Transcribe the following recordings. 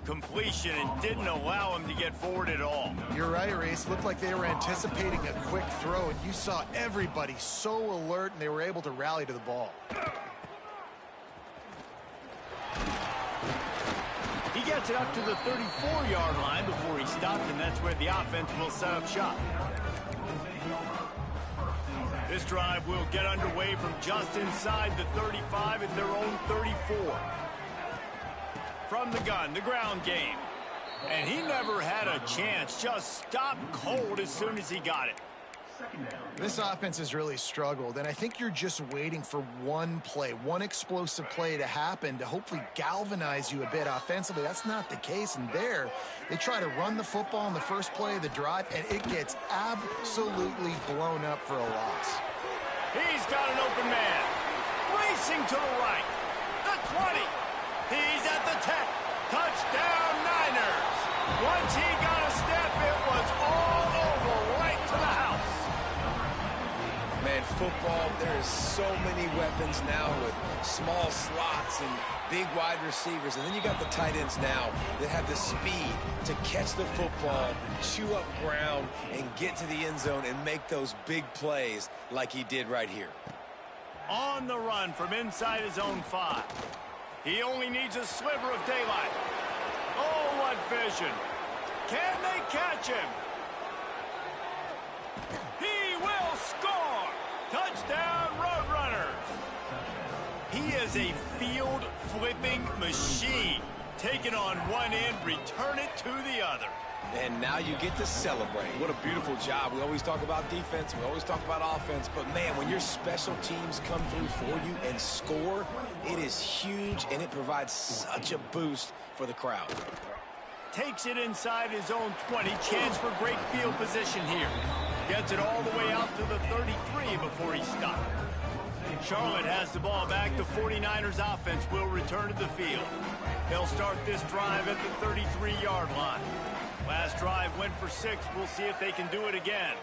completion and didn't allow him to get forward at all. You're right, Reese. Looked like they were anticipating a quick throw, and you saw everybody so alert, and they were able to rally to the ball. He gets it up to the 34-yard line before he stopped, and that's where the offense will set up shop. This drive will get underway from just inside the 35 at their own 34. From the gun, the ground game. And he never had a chance, just stopped cold as soon as he got it. This offense has really struggled, and I think you're just waiting for one play, one explosive play to happen to hopefully galvanize you a bit offensively. That's not the case, and there, they try to run the football in the first play of the drive, and it gets absolutely blown up for a loss. He's got an open man, racing to the right, the 20. He's at the 10. Touchdown, Niners. Once he got a step, it was all over, right to the house. Man, football, there is so many weapons now with small slots and big wide receivers. And then you got the tight ends now that have the speed to catch the football, chew up ground, and get to the end zone and make those big plays like he did right here. On the run from inside his own 5. He only needs a sliver of daylight. Oh, what vision. Can they catch him? He will score! Touchdown, Roadrunners! He is a field-flipping machine. Take it on one end, return it to the other. And now you get to celebrate. What a beautiful job. We always talk about defense. We always talk about offense. But, man, when your special teams come through for you and score, it is huge, and it provides such a boost for the crowd. Takes it inside his own 20. Chance for great field position here. Gets it all the way out to the 33 before he stopped. Charlotte has the ball back. The 49ers offense will return to the field. They'll start this drive at the 33-yard line. Last drive went for 6. We'll see if they can do it again.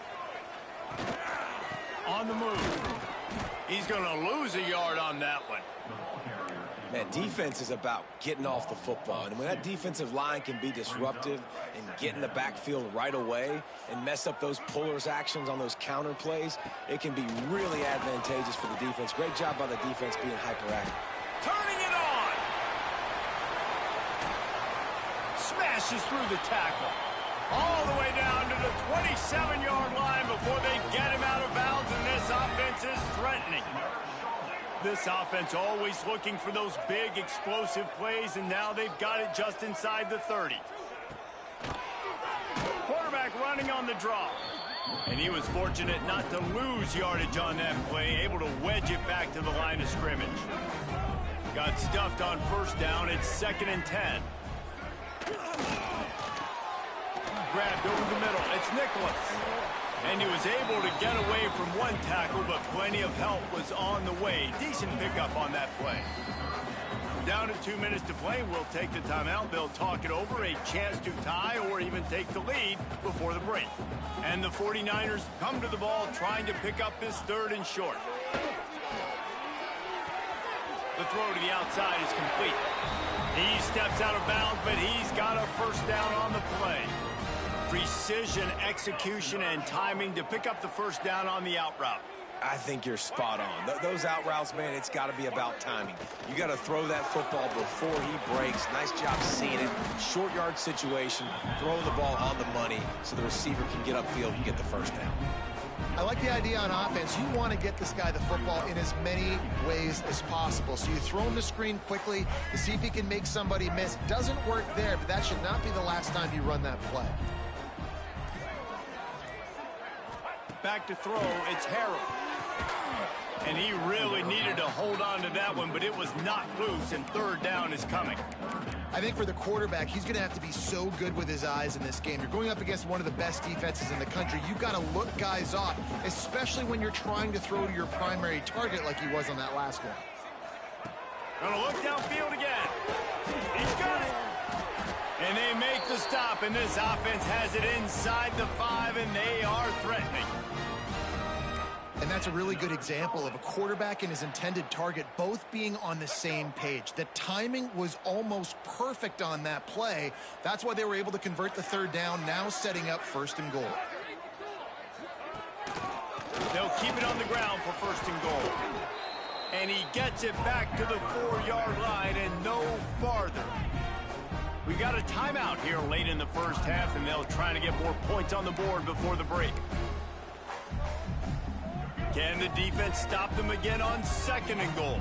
On the move. He's going to lose a yard on that one. Man, defense is about getting off the football. And when that defensive line can be disruptive and get in the backfield right away and mess up those pullers actions on those counter plays, it can be really advantageous for the defense. Great job by the defense being hyperactive. Turning it on! Smashes through the tackle. All the way down to the 27-yard line before they get him out of bounds, and this offense is threatening. This offense always looking for those big explosive plays, and now they've got it just inside the 30. Quarterback running on the draw. And he was fortunate not to lose yardage on that play, able to wedge it back to the line of scrimmage. Got stuffed on first down. It's 2nd and 10. Grabbed over the middle. It's Nicholas. And he was able to get away from one tackle, but plenty of help was on the way. Decent pickup on that play. Down to 2 minutes to play. We'll take the timeout. They'll talk it over. A chance to tie or even take the lead before the break. And the 49ers come to the ball trying to pick up this 3rd and short. The throw to the outside is complete. He steps out of bounds, but he's got a first down on the play. Precision, execution, and timing to pick up the first down on the out route. I think you're spot on. Those out routes, man, it's got to be about timing. You got to throw that football before he breaks. Nice job seeing it. Short yard situation. Throw the ball on the money so the receiver can get upfield and get the first down. I like the idea on offense. You want to get this guy the football in as many ways as possible. So you throw him the screen quickly to see if he can make somebody miss. Doesn't work there, but that should not be the last time you run that play. Back to throw, it's Harold. And he really needed to hold on to that one, but it was knocked loose, and 3rd down is coming. I think for the quarterback, he's going to have to be so good with his eyes in this game. You're going up against one of the best defenses in the country. You've got to look guys off, especially when you're trying to throw to your primary target like he was on that last one. Gonna look downfield again. He's got it. And they make the stop, and this offense has it inside the 5, and they are threatening. And And that's a really good example of a quarterback and his intended target both being on the same page. The timing was almost perfect on that play. That's why they were able to convert the third down, now setting up 1st and goal. They'll keep it on the ground for 1st and goal. And he gets it back to the 4-yard line and no farther. We got a timeout here late in the first half, and they'll try to get more points on the board before the break. Can the defense stop them again on 2nd and goal?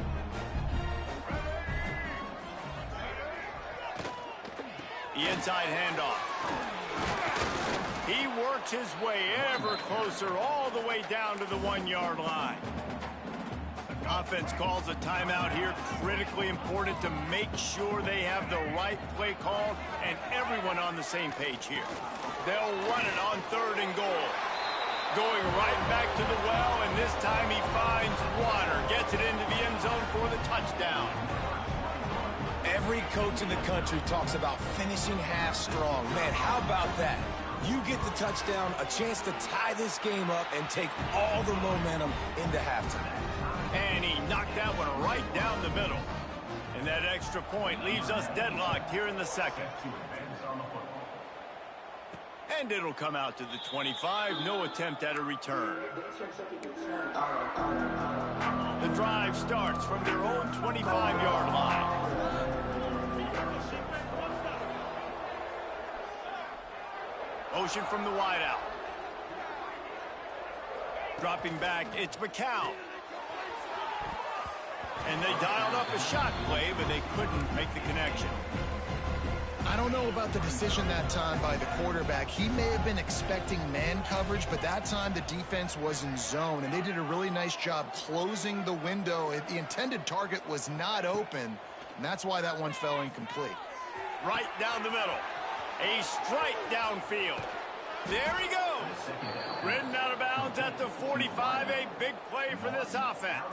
The inside handoff. He works his way ever closer all the way down to the 1-yard line. Offense calls a timeout here. Critically important to make sure they have the right play called and everyone on the same page here. They'll run it on 3rd and goal. Going right back to the well, and this time he finds water. Gets it into the end zone for the touchdown. Every coach in the country talks about finishing half strong. Man, how about that? You get the touchdown, a chance to tie this game up and take all the momentum into halftime. And he knocked that one right down the middle. And that extra point leaves us deadlocked here in the 2nd. And it'll come out to the 25. No attempt at a return. The drive starts from their own 25-yard line. Motion from the wideout. Dropping back, it's McCown. And they dialed up a shot play, but they couldn't make the connection. I don't know about the decision that time by the quarterback. He may have been expecting man coverage, but that time the defense was in zone, and they did a really nice job closing the window. The intended target was not open, and that's why that one fell incomplete. Right down the middle. A strike downfield. There he goes. Ridden out of bounds at the 45. A big play for this offense.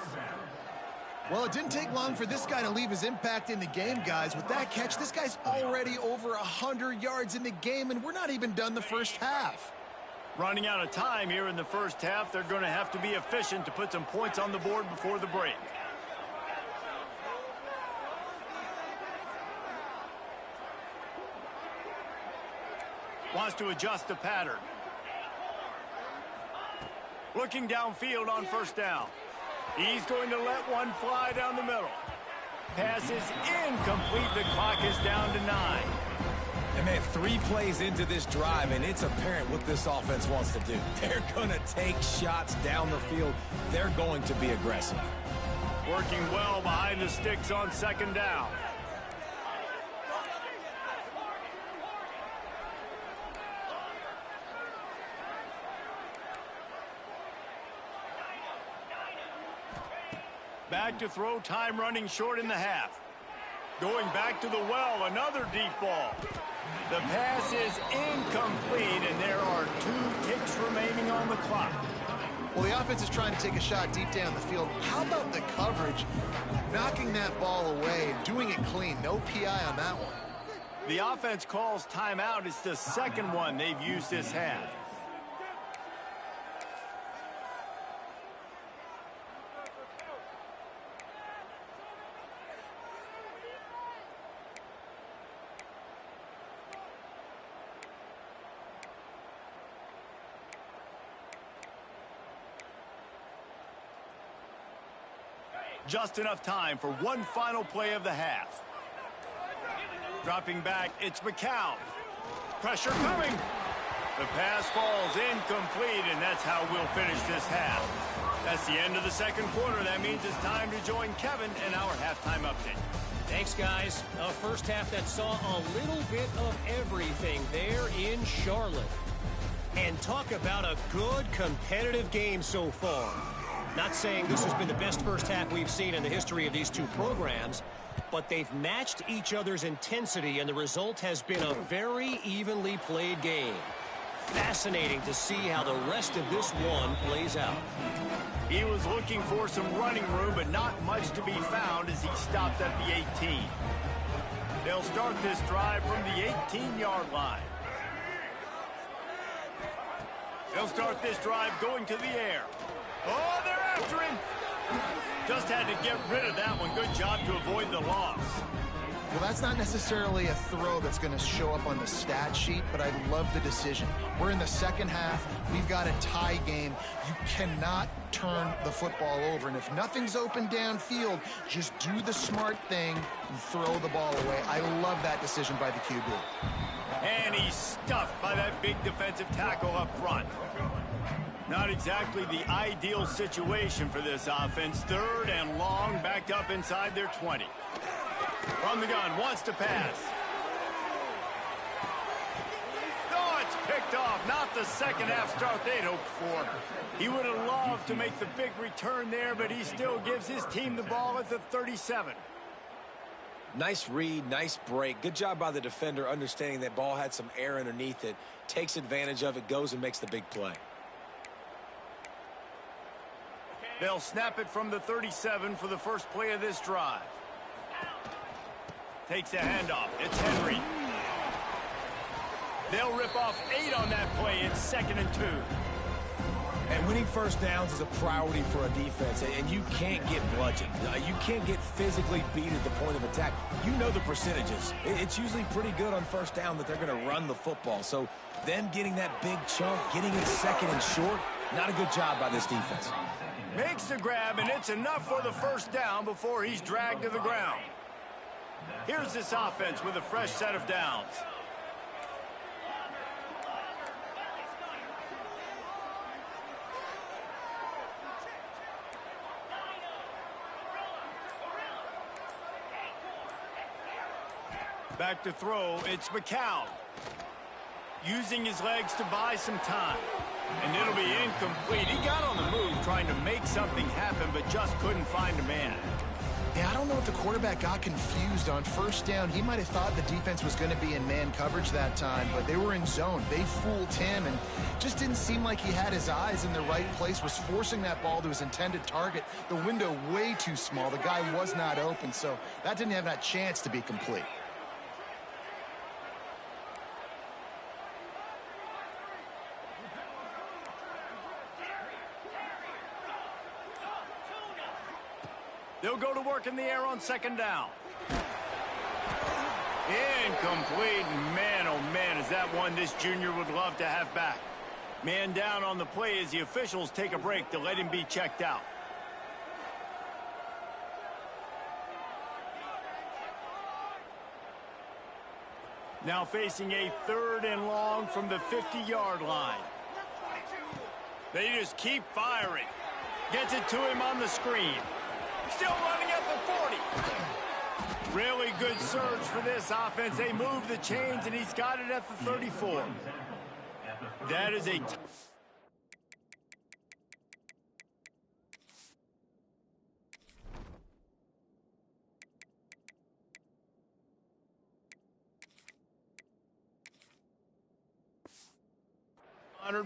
Well, it didn't take long for this guy to leave his impact in the game, guys. With that catch, this guy's already over 100 yards in the game, and we're not even done the first half. Running out of time here in the first half. They're going to have to be efficient to put some points on the board before the break. Wants to adjust the pattern. Looking downfield on 1st down. He's going to let one fly down the middle. Pass is incomplete. The clock is down to 9. And man, 3 plays into this drive, and it's apparent what this offense wants to do. They're going to take shots down the field. They're going to be aggressive. Working well behind the sticks on 2nd down. Back to throw, time running short in the half. Going back to the well, another deep ball. The pass is incomplete, and there are 2 ticks remaining on the clock. Well, the offense is trying to take a shot deep down the field. How about the coverage? Knocking that ball away and doing it clean. No PI on that one. The offense calls timeout. It's the 2nd one they've used this half. Just enough time for one final play of the half. Dropping back, it's McCown. Pressure coming. The pass falls incomplete, and that's how we'll finish this half. That's the end of the 2nd quarter. That means it's time to join Kevin in our halftime update. Thanks, guys. A first half that saw a little bit of everything there in Charlotte. And talk about a good competitive game so far. Not saying this has been the best first half we've seen in the history of these 2 programs, but they've matched each other's intensity, and the result has been a very evenly played game. Fascinating to see how the rest of this one plays out. He was looking for some running room, but not much to be found as he stopped at the 18. They'll start this drive from the 18-yard line. They'll start this drive going to the air. Oh, they're after him. Just had to get rid of that one. Good job to avoid the loss. Well, that's not necessarily a throw that's going to show up on the stat sheet, but I love the decision. We're in the second half. We've got a tie game. You cannot turn the football over. And if nothing's open downfield, just do the smart thing and throw the ball away. I love that decision by the QB. And he's stuffed by that big defensive tackle up front. Not exactly the ideal situation for this offense. 3rd and long, backed up inside their 20. From the gun, wants to pass. Oh, it's picked off. Not the second half start they'd hoped for. He would have loved to make the big return there, but he still gives his team the ball at the 37. Nice read, nice break. Good job by the defender understanding that ball had some air underneath it. Takes advantage of it, goes and makes the big play. They'll snap it from the 37 for the first play of this drive. Takes a handoff. It's Henry. They'll rip off 8 on that play. It's 2nd and 2. And winning first downs is a priority for a defense, and you can't get bludgeoned. You can't get physically beat at the point of attack. You know the percentages. It's usually pretty good on first down that they're going to run the football. So them getting that big chunk, getting it 2nd and short, not a good job by this defense. Makes the grab, and it's enough for the first down before he's dragged to the ground. Here's this offense with a fresh set of downs. Back to throw, it's McCown. Using his legs to buy some time. And it'll be incomplete. He got on the move trying to make something happen, but just couldn't find a man. Yeah, I don't know if the quarterback got confused on first down. He might have thought the defense was going to be in man coverage that time, but they were in zone. They fooled him and just didn't seem like he had his eyes in the right place, was forcing that ball to his intended target. The window way too small. The guy was not open, so that didn't have that chance to be complete. They'll go to work in the air on 2nd down. Incomplete. Man, oh man, is that one this junior would love to have back. Man down on the play as the officials take a break to let him be checked out. Now facing a 3rd and long from the 50-yard line. They just keep firing. Gets it to him on the screen. Still running at the 40. Really good surge for this offense. They move the chains, and he's got it at the 34. That is a...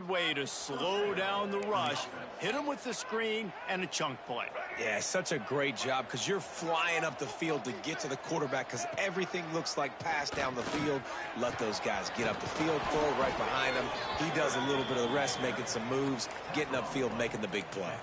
way to slow down the rush, hit him with the screen, and a chunk play. Yeah, such a great job because you're flying up the field to get to the quarterback because everything looks like pass down the field. Let those guys get up the field, throw right behind him. He does a little bit of the rest, making some moves, getting upfield, making the big play.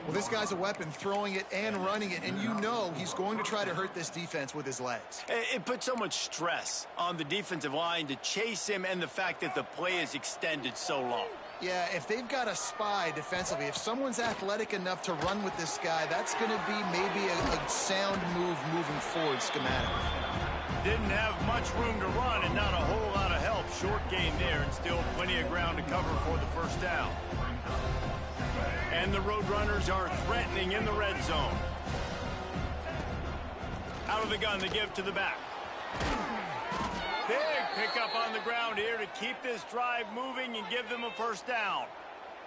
Well, this guy's a weapon, throwing it and running it, and you know he's going to try to hurt this defense with his legs. It puts so much stress on the defensive line to chase him and the fact that the play is extended so long. Yeah, if they've got a spy defensively, if someone's athletic enough to run with this guy, that's going to be maybe a sound move moving forward schematically. Didn't have much room to run and not a whole lot of help. Short gain there and still plenty of ground to cover for the first down. And the Roadrunners are threatening in the red zone. Out of the gun, they give to the back. Big pickup on the ground here to keep this drive moving and give them a first down.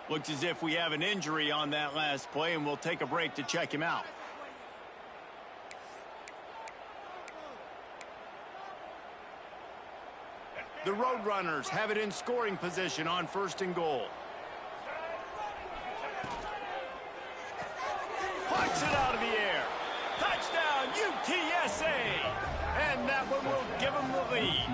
Looks as if we have an injury on that last play, and we'll take a break to check him out. The Roadrunners have it in scoring position on 1st and goal. Punts it out of the air. Touchdown, UTSA! And that one will give them the lead.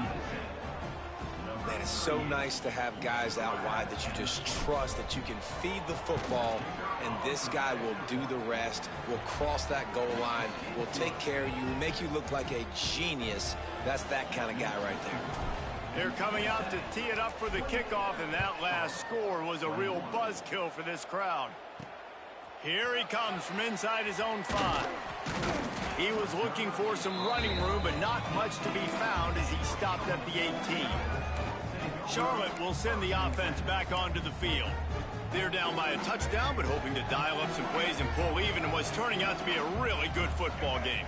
Man, it's so nice to have guys out wide that you just trust that you can feed the football, and this guy will do the rest, will cross that goal line, will take care of you, make you look like a genius. That's that kind of guy right there. They're coming out to tee it up for the kickoff, and that last score was a real buzzkill for this crowd. Here he comes from inside his own 5. He was looking for some running room, but not much to be found as he stopped at the 18. Charlotte will send the offense back onto the field. They're down by a touchdown, but hoping to dial up some plays and pull even in what's turning out to be a really good football game.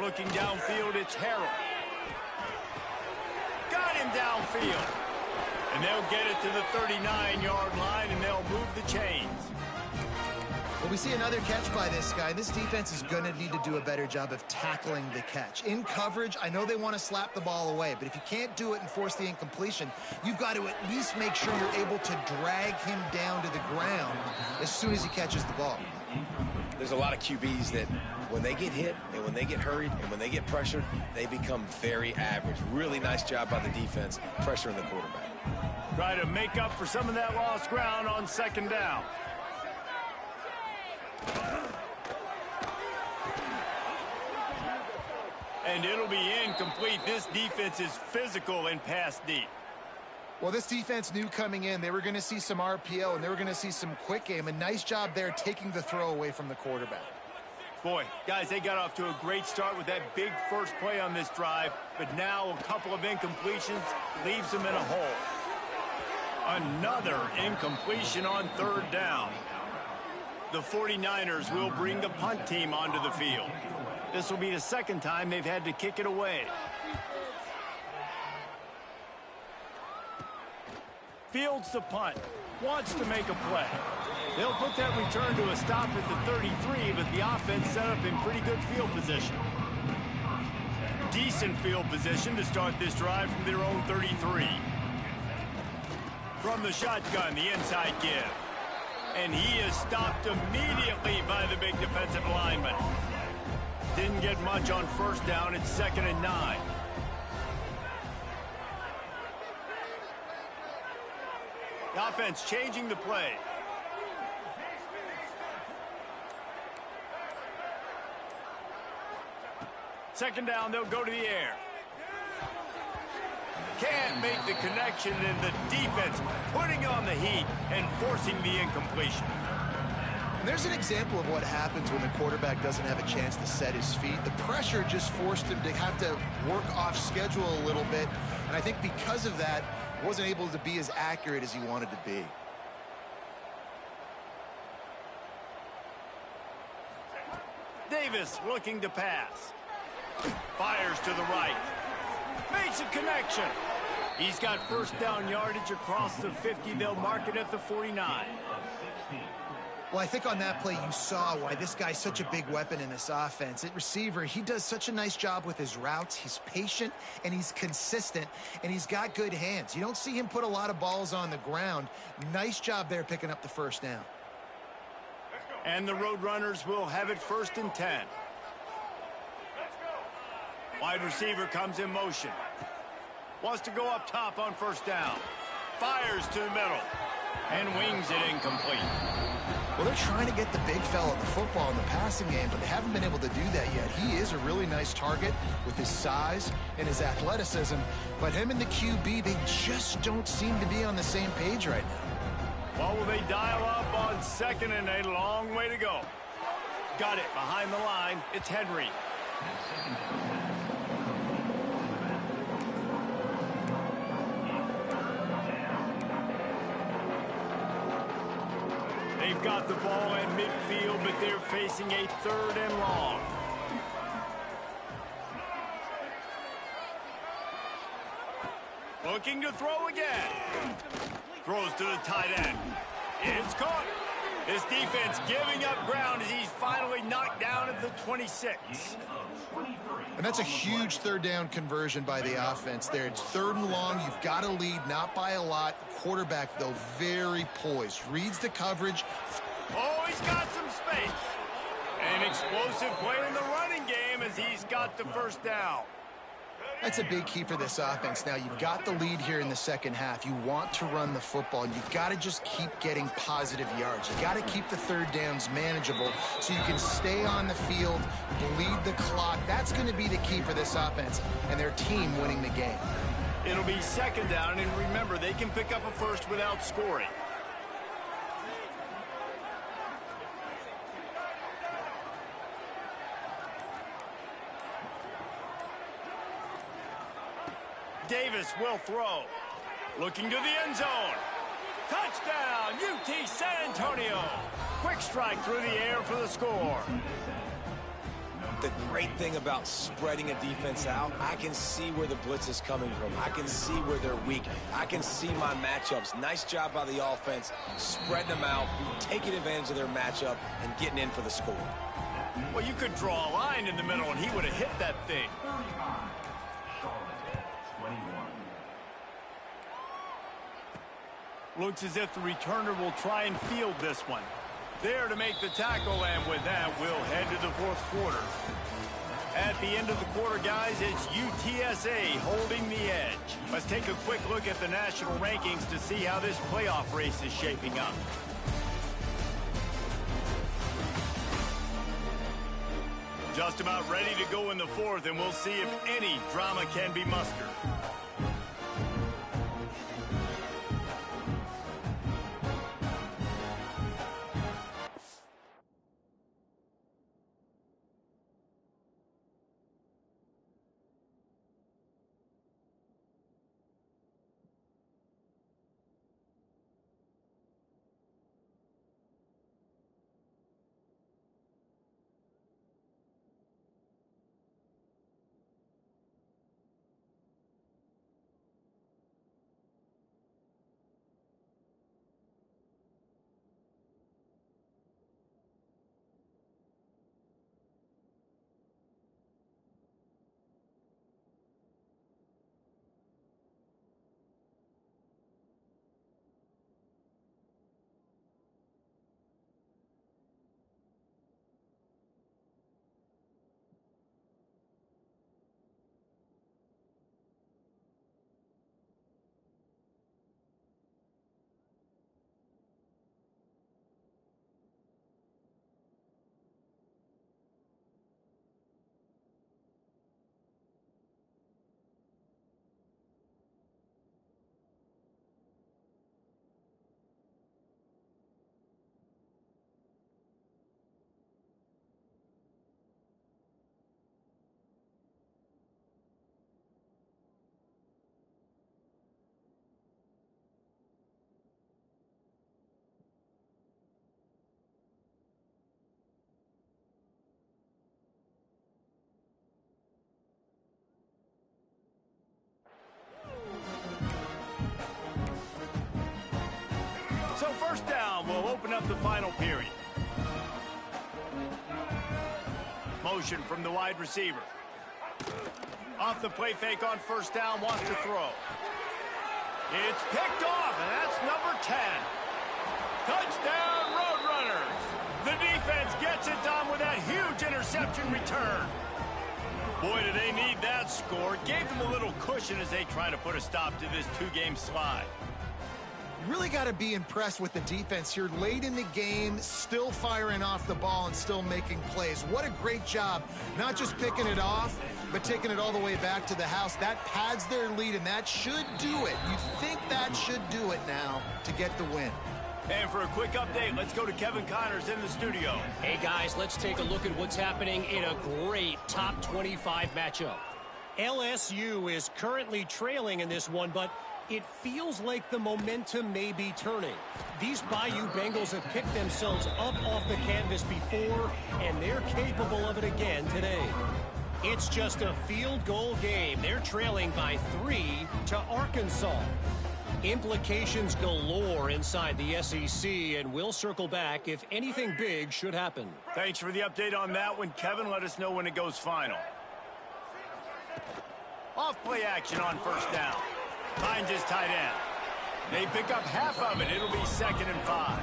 Looking downfield, it's Harrell. Got him downfield. And they'll get it to the 39-yard line, and they'll move the chains. Well, we see another catch by this guy. This defense is going to need to do a better job of tackling the catch. In coverage, I know they want to slap the ball away, but if you can't do it and force the incompletion, you've got to at least make sure you're able to drag him down to the ground as soon as he catches the ball. There's a lot of QBs that when they get hit and when they get hurried and when they get pressured, they become very average. Really nice job by the defense pressuring the quarterback. Try to make up for some of that lost ground on 2nd down. And it'll be incomplete. This defense is physical and pass deep. Well, this defense knew coming in they were going to see some RPO and they were going to see some quick game. A nice job there taking the throw away from the quarterback. Boy, guys, they got off to a great start with that big first play on this drive, but now a couple of incompletions leaves them in a hole. Another incompletion on 3rd down. The 49ers will bring the punt team onto the field. This will be the 2nd time they've had to kick it away. Fields the punt. Wants to make a play. They'll put that return to a stop at the 33, but the offense set up in pretty good field position. Decent field position to start this drive from their own 33. From the shotgun, the inside give. And he is stopped immediately by the big defensive lineman. Didn't get much on 1st down. It's 2nd and 9. The offense changing the play. Second down, they'll go to the air. Can't make the connection, and the defense putting on the heat and forcing the incompletion. And there's an example of what happens when the quarterback doesn't have a chance to set his feet. The pressure just forced him to have to work off schedule a little bit, and I think because of that, wasn't able to be as accurate as he wanted to be. Davis looking to pass. Fires to the right. Makes a connection. He's got 1st down yardage across the 50. They'll mark it at the 49. Well, I think on that play you saw why this guy's such a big weapon in this offense. At receiver, he does such a nice job with his routes. He's patient, and he's consistent, and he's got good hands. You don't see him put a lot of balls on the ground. Nice job there picking up the 1st down. And the Roadrunners will have it 1st and 10. Wide receiver comes in motion. Wants to go up top on 1st down. Fires to the middle. And wings it incomplete. Well, they're trying to get the big fella the football in the passing game, but they haven't been able to do that yet. He is a really nice target with his size and his athleticism, but him and the QB, they just don't seem to be on the same page right now. Well, will they dial up on 2nd and 8? A long way to go. Got it behind the line. It's Henry. They've got the ball in midfield, but they're facing a 3rd and long. Looking to throw again. Throws to the tight end. It's caught. This defense giving up ground as he's finally knocked down at the 26. And that's a huge 3rd down conversion by the offense there. It's 3rd and long. You've got to lead, not by a lot. Quarterback, though, very poised. Reads the coverage. Oh, he's got some space. An explosive play in the running game as he's got the 1st down. That's a big key for this offense. Now, you've got the lead here in the second half. You want to run the football. You've got to just keep getting positive yards. You've got to keep the third downs manageable so you can stay on the field, bleed the clock. That's going to be the key for this offense and their team winning the game. It'll be second down, and remember, they can pick up a first without scoring. Davis will throw. Looking to the end zone. Touchdown, UT San Antonio. Quick strike through the air for the score. The great thing about spreading a defense out, I can see where the blitz is coming from. I can see where they're weak. I can see my matchups. Nice job by the offense, spreading them out, taking advantage of their matchup, and getting in for the score. Well, you could draw a line in the middle, and he would have hit that thing. Looks as if the returner will try and field this one. There to make the tackle, and with that, we'll head to the fourth quarter. At the end of the quarter, guys, it's UTSA holding the edge. Let's take a quick look at the national rankings to see how this playoff race is shaping up. Just about ready to go in the fourth, and we'll see if any drama can be mustered. So first down, we'll open up the final period. Motion from the wide receiver. Off the play fake on first down, wants to throw. It's picked off, and that's number 10. Touchdown, Roadrunners. The defense gets it done with that huge interception return. Boy, do they need that score. Gave them a little cushion as they try to put a stop to this two-game slide. Really got to be impressed with the defense here late in the game, still firing off the ball and still making plays. What a great job, not just picking it off, but taking it all the way back to the house. That pads their lead, and that should do it. You think that should do it now to get the win. And for a quick update, let's go to Kevin Connors in the studio. Hey, guys, let's take a look at what's happening in a great top 25 matchup. LSU is currently trailing in this one, but it feels like the momentum may be turning. These Bayou Bengals have picked themselves up off the canvas before, and they're capable of it again today. It's just a field goal game. They're trailing by 3 to Arkansas. Implications galore inside the SEC, and we'll circle back if anything big should happen. Thanks for the update on that one, Kevin. Let us know when it goes final. Off play action on first down. Finds his tight end. They pick up half of it. It'll be 2nd and 5.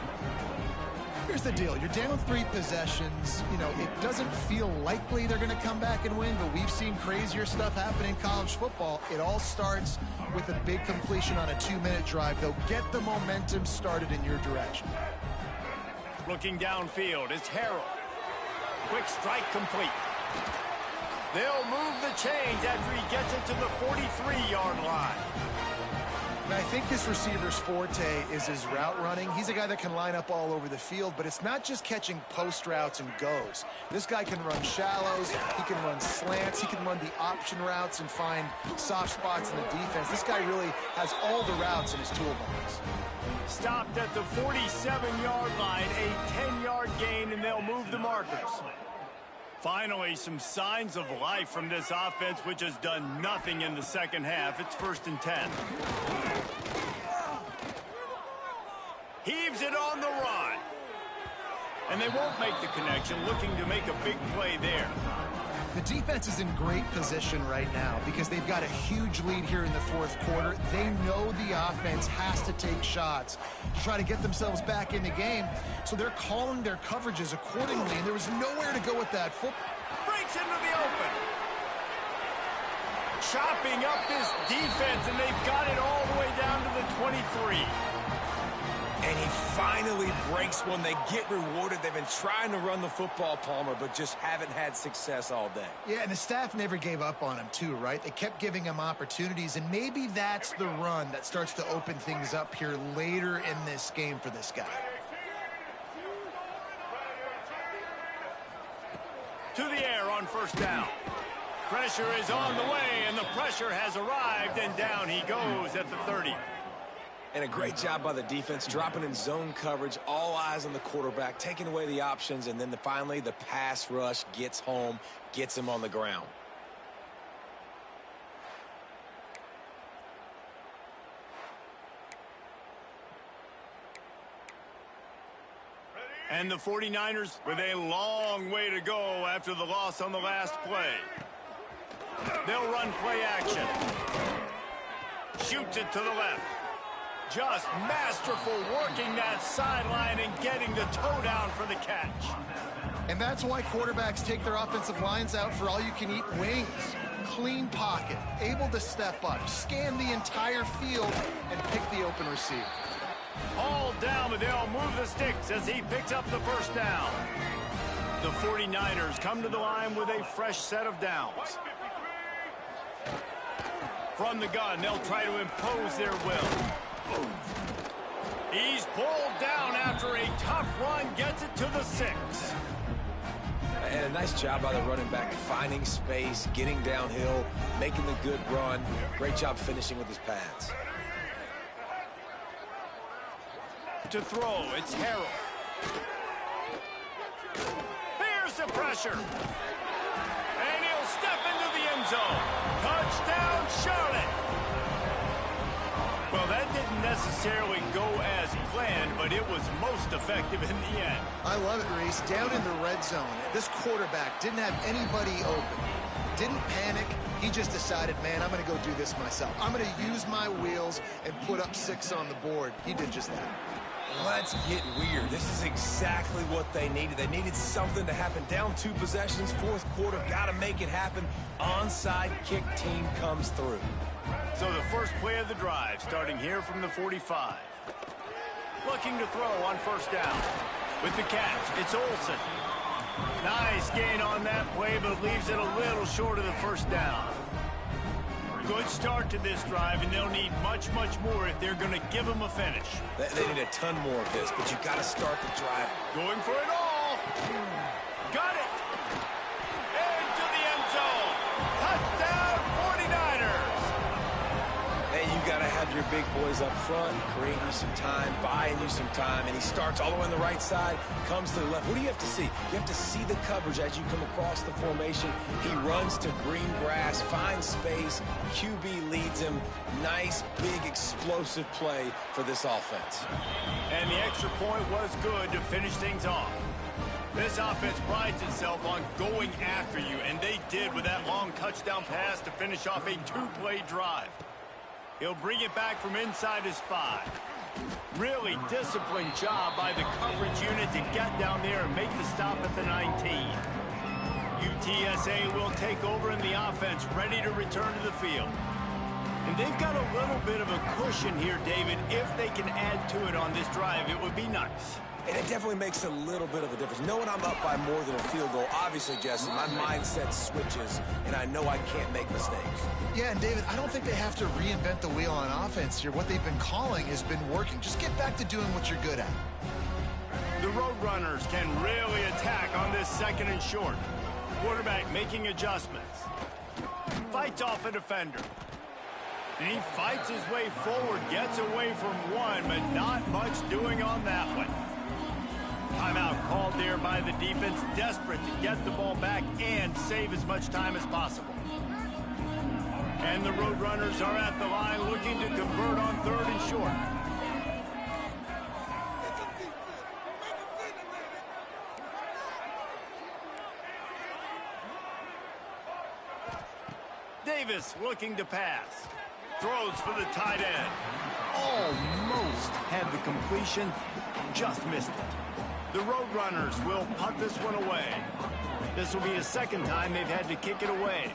Here's the deal. You're down 3 possessions. You know, it doesn't feel likely they're going to come back and win, but we've seen crazier stuff happen in college football. It all starts with a big completion on a 2-minute drive. They'll get the momentum started in your direction. Looking downfield, it's Harrell. Quick strike complete. They'll move the chains after he gets it to the 43-yard line. And I think this receiver's forte is his route running. He's a guy that can line up all over the field, but it's not just catching post routes and goes. This guy can run shallows, he can run slants, he can run the option routes and find soft spots in the defense. This guy really has all the routes in his toolbox. Stopped at the 47-yard line, a 10-yard gain, and they'll move the markers. Finally, some signs of life from this offense, which has done nothing in the second half. It's 1st and 10. Heaves it on the run. And they won't make the connection, looking to make a big play there. The defense is in great position right now because they've got a huge lead here in the 4th quarter. They know the offense has to take shots to try to get themselves back in the game, so they're calling their coverages accordingly, and there was nowhere to go with that football. Breaks into the open. Chopping up this defense, and they've got it all the way down to the 23. And he finally breaks one. They get rewarded. They've been trying to run the football, Palmer, but just haven't had success all day. Yeah, and the staff never gave up on him, too, right? They kept giving him opportunities, and maybe that's the run that starts to open things up here later in this game for this guy. To the air on 1st down. Pressure is on the way, and the pressure has arrived, and down he goes at the 30. And a great job by the defense, dropping in zone coverage, all eyes on the quarterback, taking away the options, and then finally the pass rush gets home, gets him on the ground. And the 49ers with a long way to go after the loss on the last play. They'll run play action. Shoots it to the left. Just masterful working that sideline and getting the toe down for the catch. And that's why quarterbacks take their offensive lines out for all-you-can-eat wings. Clean pocket, able to step up, scan the entire field, and pick the open receiver. All down, but they'll move the sticks as he picks up the 1st down. The 49ers come to the line with a fresh set of downs. From the gun, they'll try to impose their will. He's pulled down after a tough run, gets it to the 6. And a nice job by the running back, finding space, getting downhill, making the good run. Great job finishing with his pads. To throw, it's Harrell. Here's the pressure. And he'll step into the end zone. Touchdown, Charlotte. Well, that didn't necessarily go as planned, but it was most effective in the end. I love it, Reese. Down in the red zone, this quarterback didn't have anybody open. Didn't panic. He just decided, man, I'm going to go do this myself. I'm going to use my wheels and put up 6 on the board. He did just that. Let's get weird. This is exactly what they needed. They needed something to happen. Down 2 possessions, 4th quarter, got to make it happen. Onside kick team comes through. So the first play of the drive, starting here from the 45. Looking to throw on 1st down. With the catch, it's Olsen. Nice gain on that play, but leaves it a little short of the 1st down. Good start to this drive, and they'll need much, much more if they're going to give them a finish. They need a ton more of this, but you got to start the drive. Going for it all. Got it. Into the end zone. Touchdown, 49ers. Hey, you got to have your big boys up front, creating you some time, buying you some time, and he starts all the way on the right side, comes to the left. What do you have to see? You have to see the coverage as you come across the formation. He runs to green grass, finds space, QB leads him. Nice, big, explosive play for this offense. And the extra point was good to finish things off. This offense prides itself on going after you, and they did with that long touchdown pass to finish off a 2-play drive. He'll bring it back from inside his 5. Really disciplined job by the coverage unit to get down there and make the stop at the 19. UTSA will take over in the offense, ready to return to the field. And they've got a little bit of a cushion here, David. If they can add to it on this drive, it would be nice. And it definitely makes a little bit of a difference. Knowing I'm up by more than a field goal, obviously, Jesse, my mindset switches, and I know I can't make mistakes. Yeah, and David, I don't think they have to reinvent the wheel on offense here. What they've been calling has been working. Just get back to doing what you're good at. The Roadrunners can really attack on this 2nd and short. Quarterback making adjustments. Fights off a defender. And he fights his way forward, gets away from one, but not much doing on that one. Timeout called there by the defense, desperate to get the ball back and save as much time as possible. And the Roadrunners are at the line looking to convert on 3rd and short. Davis looking to pass. Throws for the tight end. Almost had the completion, just missed it. The Roadrunners will punt this one away. This will be the 2nd time they've had to kick it away.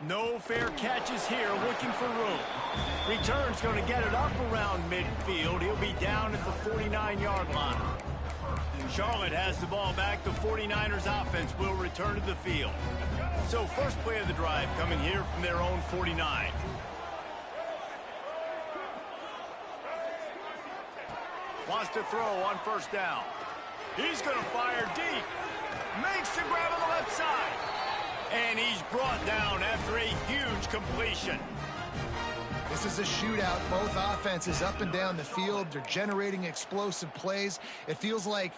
No fair catches here, looking for room. Return's going to get it up around midfield. He'll be down at the 49-yard line. Charlotte has the ball back. The 49ers offense will return to the field. So first play of the drive coming here from their own 49. Wants to throw on 1st down. He's going to fire deep. Makes the grab on the left side. And he's brought down after a huge completion. This is a shootout. Both offenses up and down the field. They're generating explosive plays. It feels like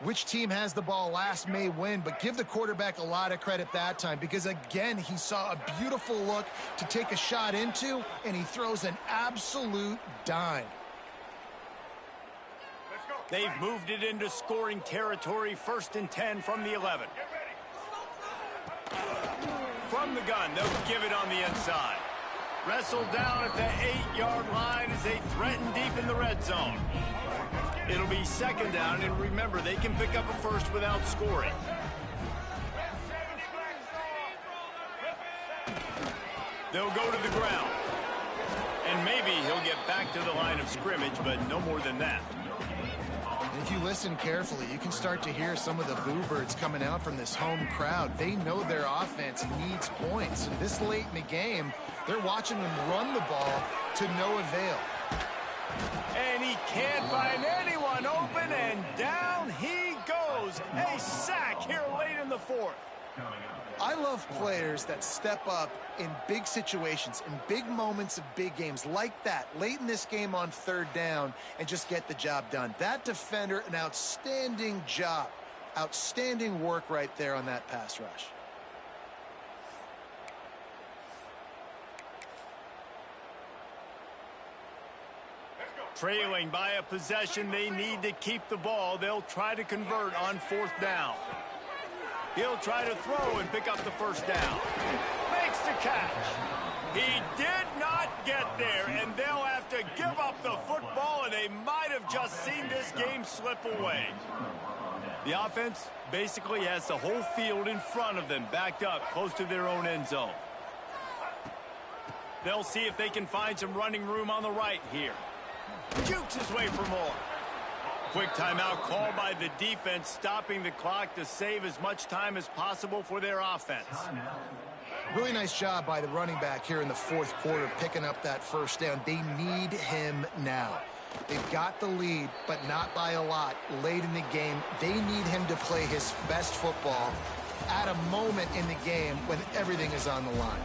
which team has the ball last may win, but give the quarterback a lot of credit that time because, again, he saw a beautiful look to take a shot into, and he throws an absolute dime. They've moved it into scoring territory, 1st and 10 from the 11. From the gun, they'll give it on the inside. Wrestled down at the 8-yard line as they threaten deep in the red zone. It'll be 2nd down, and remember, they can pick up a first without scoring. They'll go to the ground. And maybe he'll get back to the line of scrimmage, but no more than that. If you listen carefully, you can start to hear some of the boo birds coming out from this home crowd. They know their offense needs points. And this late in the game, they're watching them run the ball to no avail. And he can't find anyone open, and down he goes. A sack here late in the 4th. I love players that step up in big situations, in big moments of big games like that, late in this game on 3rd down, and just get the job done. That defender, an outstanding job. Outstanding work right there on that pass rush. Trailing by a possession, they need to keep the ball. They'll try to convert on 4th down. He'll try to throw and pick up the 1st down. Makes the catch. He did not get there, and they'll have to give up the football, and they might have just seen this game slip away. The offense basically has the whole field in front of them, backed up close to their own end zone. They'll see if they can find some running room on the right here. Jukes his way for more. Quick timeout called by the defense, stopping the clock to save as much time as possible for their offense. Really nice job by the running back here in the 4th quarter, picking up that 1st down. They need him now. They've got the lead, but not by a lot. Late in the game, they need him to play his best football at a moment in the game when everything is on the line.